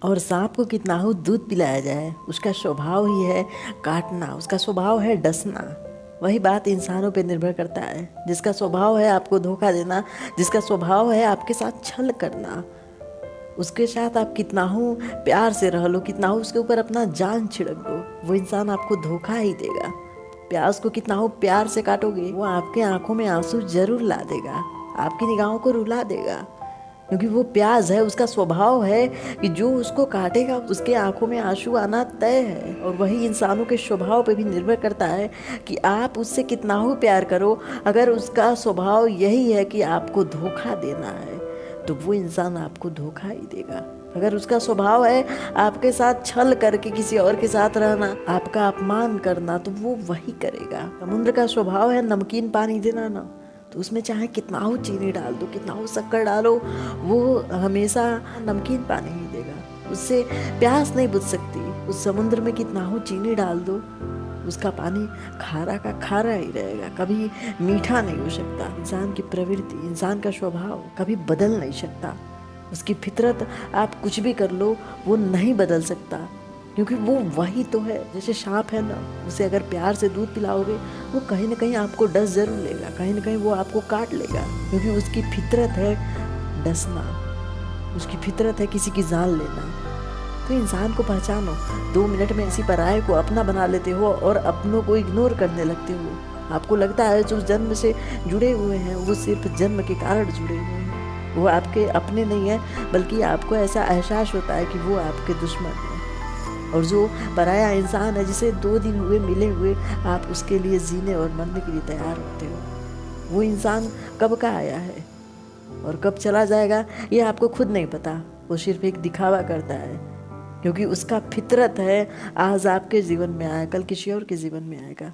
और सांप को कितना हो दूध पिलाया जाए, उसका स्वभाव ही है काटना, उसका स्वभाव है डसना। वही बात इंसानों पे निर्भर करता है, जिसका स्वभाव है आपको धोखा देना, जिसका स्वभाव है आपके साथ छल करना, उसके साथ आप कितना हो प्यार से रह लो, कितना हो उसके ऊपर अपना जान छिड़क दो, वो इंसान आपको धोखा ही देगा। प्याज को कितना हो प्यार से काटोगे, वो आपके आंखों में आंसू जरूर ला देगा, आपकी निगाहों को रुला देगा, क्योंकि वो प्याज है, उसका स्वभाव है कि जो उसको काटेगा उसके आंखों में आंसू आना तय है। और वही इंसानों के स्वभाव पे भी निर्भर करता है कि आप उससे कितना हो प्यार करो। अगर उसका स्वभाव यही है कि आपको धोखा देना है, तो वो इंसान आपको धोखा ही देगा। अगर उसका स्वभाव है आपके साथ छल करके किसी और के साथ रहना, आपका अपमान करना, तो वो वही करेगा। समुद्र का स्वभाव है नमकीन पानी देना ना, तो उसमें चाहे कितना हो चीनी डाल दो, कितना हो शक्कर डालो, वो हमेशा नमकीन पानी ही देगा, उससे प्यास नहीं बुझ सकती। उस समुद्र में कितना हो चीनी डाल दो, उसका पानी खारा का खारा ही रहेगा, कभी मीठा नहीं हो सकता। इंसान की प्रवृत्ति, इंसान का स्वभाव कभी बदल नहीं सकता। उसकी फितरत आप कुछ भी कर लो वो नहीं बदल सकता, क्योंकि वो वही तो है। जैसे सांप है ना, उसे अगर प्यार से दूध पिलाओगे वो कहीं ना कहीं आपको डस जरूर लेगा, कहीं ना कहीं वो आपको काट लेगा, क्योंकि उसकी फितरत है डसना, उसकी फितरत है किसी की जान लेना। तो इंसान को पहचानो। 2 मिनट में इसी पराये को अपना बना लेते हो और अपनों को इग्नोर करने लगते हो। आपको लगता है जो जन्म से जुड़े हुए हैं वो सिर्फ जन्म के कारण जुड़े हुए हैं, वो आपके अपने नहीं है, बल्कि आपको ऐसा एहसास होता है कि वो आपके दुश्मन हैं। और जो पराया इंसान है, जिसे 2 दिन हुए मिले हुए, आप उसके लिए जीने और मरने के लिए तैयार होते हो। वो इंसान कब का आया है और कब चला जाएगा ये आपको खुद नहीं पता। वो सिर्फ एक दिखावा करता है, क्योंकि उसका फितरत है आज आपके जीवन में आया, कल किसी और के जीवन में आएगा।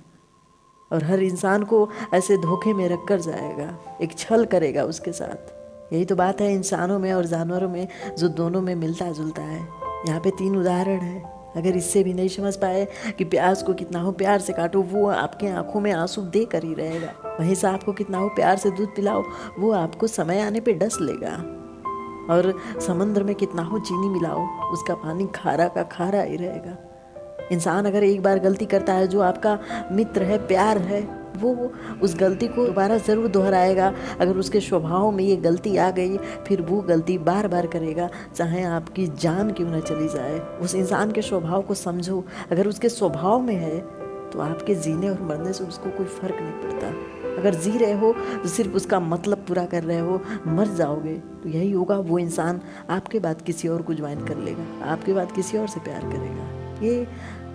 और हर इंसान को ऐसे धोखे में रख कर जाएगा, एक छल करेगा उसके साथ। यही तो बात है इंसानों में और जानवरों में, जो दोनों में मिलता जुलता है। यहाँ पे 3 उदाहरण है। अगर इससे भी नहीं समझ पाए कि प्याज को कितना हो प्यार से काटो, वो आपके आंखों में आंसू दे कर ही रहेगा। वहीं सांप को कितना हो प्यार से दूध पिलाओ, वो आपको समय आने पे डस लेगा। और समुद्र में कितना हो चीनी मिलाओ, उसका पानी खारा का खारा ही रहेगा। इंसान अगर एक बार गलती करता है, जो आपका मित्र है, प्यार है, वो उस गलती को दोबारा ज़रूर दोहराएगा। अगर उसके स्वभाव में ये गलती आ गई, फिर वो गलती बार बार करेगा, चाहे आपकी जान क्यों न चली जाए। उस इंसान के स्वभाव को समझो। अगर उसके स्वभाव में है तो आपके जीने और मरने से उसको कोई फ़र्क नहीं पड़ता। अगर जी रहे हो तो सिर्फ उसका मतलब पूरा कर रहे हो, मर जाओगे तो यही होगा। वो इंसान आपके बाद किसी और को ज्वाइन कर लेगा, आपके बाद किसी और से प्यार करेगा। ये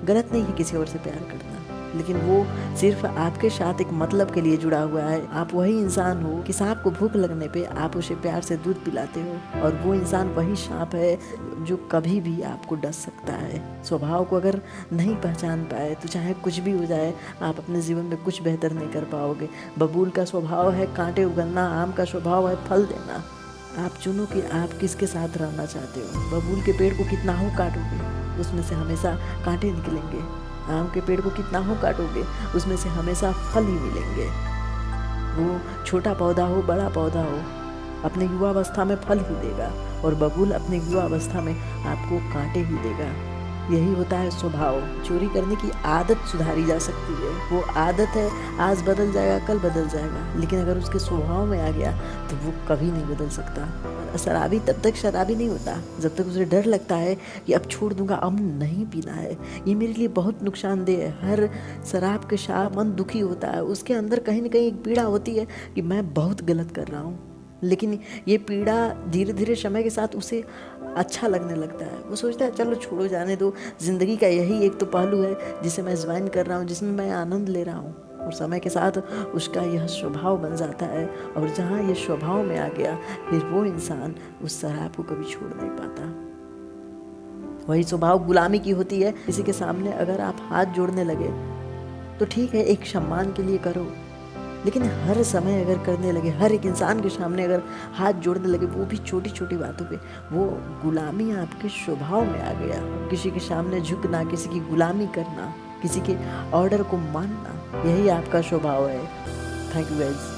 गलत नहीं है किसी और से प्यार करना, लेकिन वो सिर्फ आपके साथ एक मतलब के लिए जुड़ा हुआ है। आप वही इंसान हो कि सांप को भूख लगने पे आप उसे प्यार से दूध पिलाते हो, और वो इंसान वही सांप है जो कभी भी आपको डस सकता है। स्वभाव को अगर नहीं पहचान पाए तो चाहे कुछ भी हो जाए, आप अपने जीवन में कुछ बेहतर नहीं कर पाओगे। बबूल का स्वभाव है कांटे उगलना, आम का स्वभाव है फल देना। आप चुनो कि आप किसके साथ रहना चाहते हो। बबूल के पेड़ को कितना हो काटोगे, उसमें से हमेशा कांटे निकलेंगे। आम के पेड़ को कितना हो काटोगे, उसमें से हमेशा फल ही मिलेंगे। वो छोटा पौधा हो बड़ा पौधा हो, अपने युवावस्था में फल ही देगा, और बबूल अपने युवावस्था में आपको कांटे ही देगा। यही होता है स्वभाव। चोरी करने की आदत सुधारी जा सकती है, वो आदत है, आज बदल जाएगा कल बदल जाएगा, लेकिन अगर उसके स्वभाव में आ गया तो वो कभी नहीं बदल सकता। शराबी तब तक शराबी नहीं होता जब तक उसे डर लगता है कि अब छोड़ दूंगा, अब नहीं पीना है, ये मेरे लिए बहुत नुकसानदेह है। हर शराब के साथ मन दुखी होता है, उसके अंदर कहीं ना कहीं एक पीड़ा होती है कि मैं बहुत गलत कर रहा हूँ। लेकिन ये पीड़ा धीरे धीरे समय के साथ उसे अच्छा लगने लगता है। वो सोचता है चलो छोड़ो, जाने दो, ज़िंदगी का यही एक तो पहलू है जिसे मैं ज्वाइन कर रहा हूँ, जिसमें मैं आनंद ले रहा हूँ। और समय के साथ उसका यह स्वभाव बन जाता है, और जहाँ ये स्वभाव में आ गया, फिर वो इंसान उस शराब को कभी छोड़ नहीं पाता। वही स्वभाव गुलामी की होती है। किसी के सामने अगर आप हाथ जोड़ने लगे तो ठीक है, एक सम्मान के लिए करो, लेकिन हर समय अगर करने लगे, हर एक इंसान के सामने अगर हाथ जोड़ने लगे, वो भी छोटी छोटी बातों पे, वो गुलामी आपके स्वभाव में आ गया। किसी के सामने झुकना, किसी की गुलामी करना, किसी के ऑर्डर को मानना, यही आपका स्वभाव है। Thank you guys.